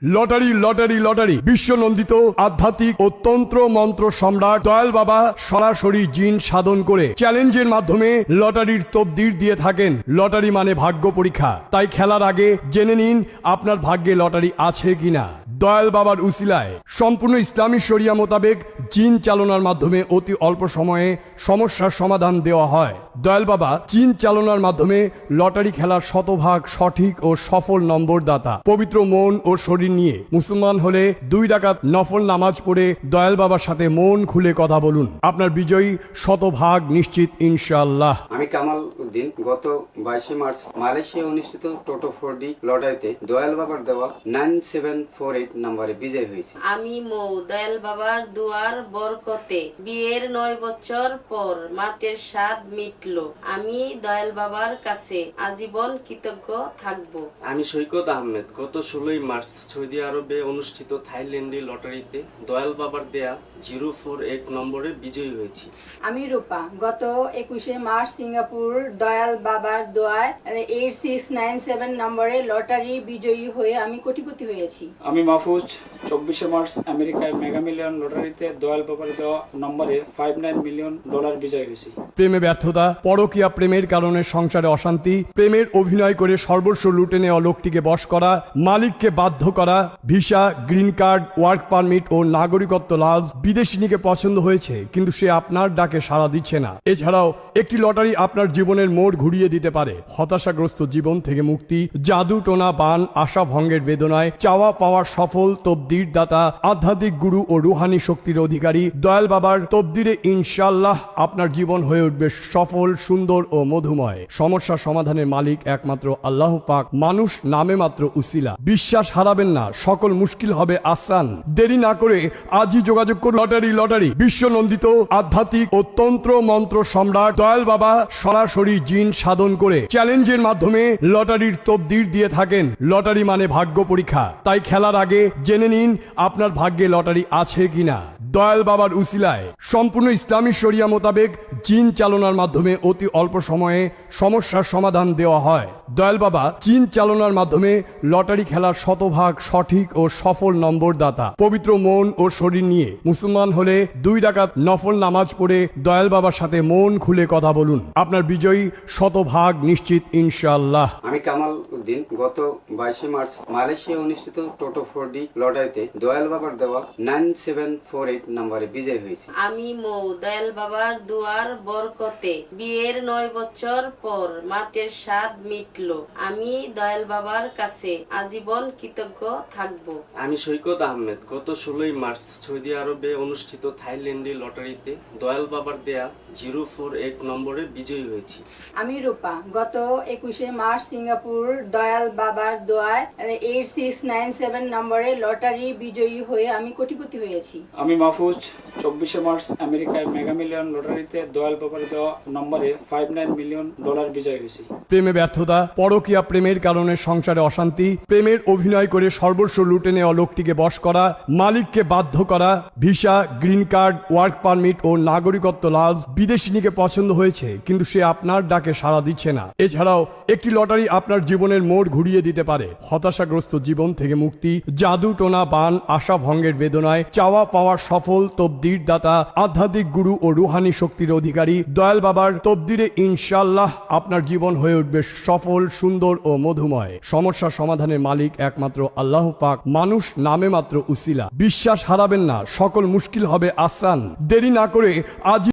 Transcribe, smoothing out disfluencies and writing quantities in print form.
Lottery lottery lottery বিশ্বনন্দিত আধ্যাত্মিক ও তন্ত্র মন্ত্র সম্রাট দয়াল বাবা সরাসরি জিন সাধন করে চ্যালেঞ্জের মাধ্যমে লটারির তকদির দিয়ে থাকেন। লটারি মানে ভাগ্য পরীক্ষা, তাই খেলার আগে জেনে নিন আপনার ভাগ্যে লটারি আছে কিনা। দয়াল বাবার উসিলায় সম্পূর্ণ ইসলামী শরিয়া মোতাবেক জিন চালনার মাধ্যমে অতি অল্প সময়ে সমস্যার সমাধান দেওয়া হয়। দয়াল বাবা জিন চালনার মাধ্যমে লটারি খেলার শতভাগ সঠিক ও সফল নম্বর দাতা। পবিত্র মন ও শরীর নিয়ে মুসলমান হলে 2 রাকাত নফল নামাজ পড়ে দয়াল বাবার সাথে মন খুলে কথা বলুন, আপনার বিজয়ী শতভাগ নিশ্চিত ইনশাআল্লাহ। আমি কামাল উদ্দিন গত 22 মার্চ মালয়েশিয়ায় অনুষ্ঠিত টোটো 4D লটারিতে দয়াল বাবার দেওয়া 9748 নম্বরে বিজয় হয়েছে। আমি মৌ দয়াল বাবার দুয়ার বরকতে বিয়ের 9 বছর পর মাতের স্বাদ মিটলো। আমি দয়াল বাবার কাছে আজীবন কৃতজ্ঞ থাকব। আমি সৈকত আহমেদ গত 16 মার্চ সৌদি আরবে অনুষ্ঠিত থাইল্যান্ডি লটারিতে দয়াল বাবার দেয়া 048 নম্বরে বিজয়ী হয়েছি। আমি রূপা গত 21 মার্চ সিঙ্গাপুর দয়াল বাবার দোয়ায় 8697 নম্বরে লটারি বিজয়ী হয়ে আমি কোটিপতি হয়েছি। আমি মাহফুজ 24 মার্চ আমেরিকায় মেগা মিলিয়ন লটারিতে দয়াল বাবার দেওয়া নম্বরে $59 মিলিয়ন বিজয় হয়েছি। প্রেমে ব্যর্থতা, পরকীয়া প্রেমের কারণে সংসারে অশান্তি, প্রেমের অভিনয় করে সর্বস্ব লুটে নেওয়া লোকটিকে বশ করা, মালিককে বাধ্য করা, visa, green card, work permit ও নাগরিকত্ব লাভ, বিদেশিনীকে পছন্দ হয়েছে কিন্তু সে আপনার ডাকে সাড়া দিচ্ছে না। এছাড়াও একটি লটারি আপনার জীবনের মোড় ঘুরিয়ে দিতে পারে। হতাশাগ্রস্ত জীবন থেকে মুক্তি, জাদু টোনা বান, আশা ভঙ্গের বেদনায় চাওয়া পাওয়ার সফল তবদির দাতা, আধ্যাত্মিক গুরু ও রুহানি শক্তির অধিকারী দয়াল বাবার তবদিরে ইনশাআল্লাহ আপনার জীবন হয়ে উঠবে সফল, সুন্দর ও মধুময়। সমস্যা সমাধানের মালিক একমাত্র আল্লাহ পাক, মানুষ নামে মাত্র উসিলা। বিশ্বাস হারাবেন না, সকল মুশকিল হবে আসান। দেরি না করে আজই যোগাযোগ করুন। লটারি লটারি বিশ্বনন্দিত আধ্যাত্মিক ও তন্ত্র মন্ত্র সম্রাট দয়াল বাবা সরাসরি জিন সাধন করে চ্যালেঞ্জের মাধ্যমে লটারির তকদির দিয়ে থাকেন। লটারি মানে ভাগ্য পরীক্ষা, তাই খেলার আগে জেনে নিন আপনার ভাগ্যে লটারি আছে কিনা। দয়াল বাবার উসিলায় সম্পূর্ণ ইসলামী শরিয়া মোতাবেক জিন চালনার মাধ্যমে অতি অল্প সময়ে সমস্যার সমাধান দেওয়া হয়। দয়াল বাবা জিন চালনার মাধ্যমে লটারি খেলার শতভাগ সঠিক ও সফল নম্বর দাতা। পবিত্র মন ও শরীর নিয়ে মুসলমান হলে 2 রাকাত নফল নামাজ পড়ে দয়াল বাবার সাথে মন খুলে কথা বলুন, আপনার বিজয়ী শতভাগ নিশ্চিত ইনশাআল্লাহ। আমি কামাল উদ্দিন গত 22 মার্চ মালয়েশিয়ায় অনুষ্ঠিত টোটো 4D লটারিতে দয়াল বাবার দেওয়া 9748 নম্বরে বিজয় হয়েছে। আমি মৌ দয়াল বাবার দুয়ার বরকতে বিয়ের 9 বছর পর মাতের স্বাদ মিটলো। আমি দয়াল বাবার কাছে আজীবন কৃতজ্ঞ থাকব। আমি সৈকত আহমেদ গত 16 মার্চ সৌদি আরবে অনুষ্ঠিত থাইল্যান্ডি লটারিতে দয়াল বাবার দেয়া 048 নম্বরে বিজয়ী হয়েছি। আমি রূপা গত 21 মার্চ সিঙ্গাপুর দয়াল বাবার দোয়ায় 8697 নম্বরে লটারি বিজয়ী হয়ে আমি কোটিপতি হয়েছি। আমি মাহফুজ 24 মার্চ আমেরিকায় মেগা মিলিয়ন লটারিতে দয়াল বাবার দেওয়া নম্বরে $59 মিলিয়ন বিজয় হয়েছি। প্রেমে ব্যর্থতা, পরকীয়া প্রেমের কারণে সংসারে অশান্তি, প্রেমের অভিনয় করে সর্বস্ব লুটে নেওয়া লোকটিকে বশ করা, মালিককে বাধ্য করা, visa, green card, work permit ও নাগরিকত্ব লাভ, বিদেশিনীকে পছন্দ হয়েছে কিন্তু সে আপনার ডাকে সাড়া দিচ্ছে না। এছাড়াও একটি লটারি আপনার জীবনের মোড় ঘুরিয়ে দিতে পারে। হতাশাগ্রস্ত জীবন থেকে মুক্তি, জাদু টোনা বান, আশা ভঙ্গের বেদনায় চাওয়া পাওয়ার সফল তবদির দাতা, আধ্যাত্মিক গুরু ও রুহানি শক্তির অধিকারী দয়াল বাবার তবদিরে ইনশাআল্লাহ আপনার জীবন হয়ে উঠবে সফল, সুন্দর ও মধুময়। সমস্যা সমাধানের মালিক একমাত্র আল্লাহ পাক, মানুষ নামে মাত্র উসিলা। বিশ্বাস হারাবেন না, সকল মুশকিল হবে আসান। দেরি না করে আজ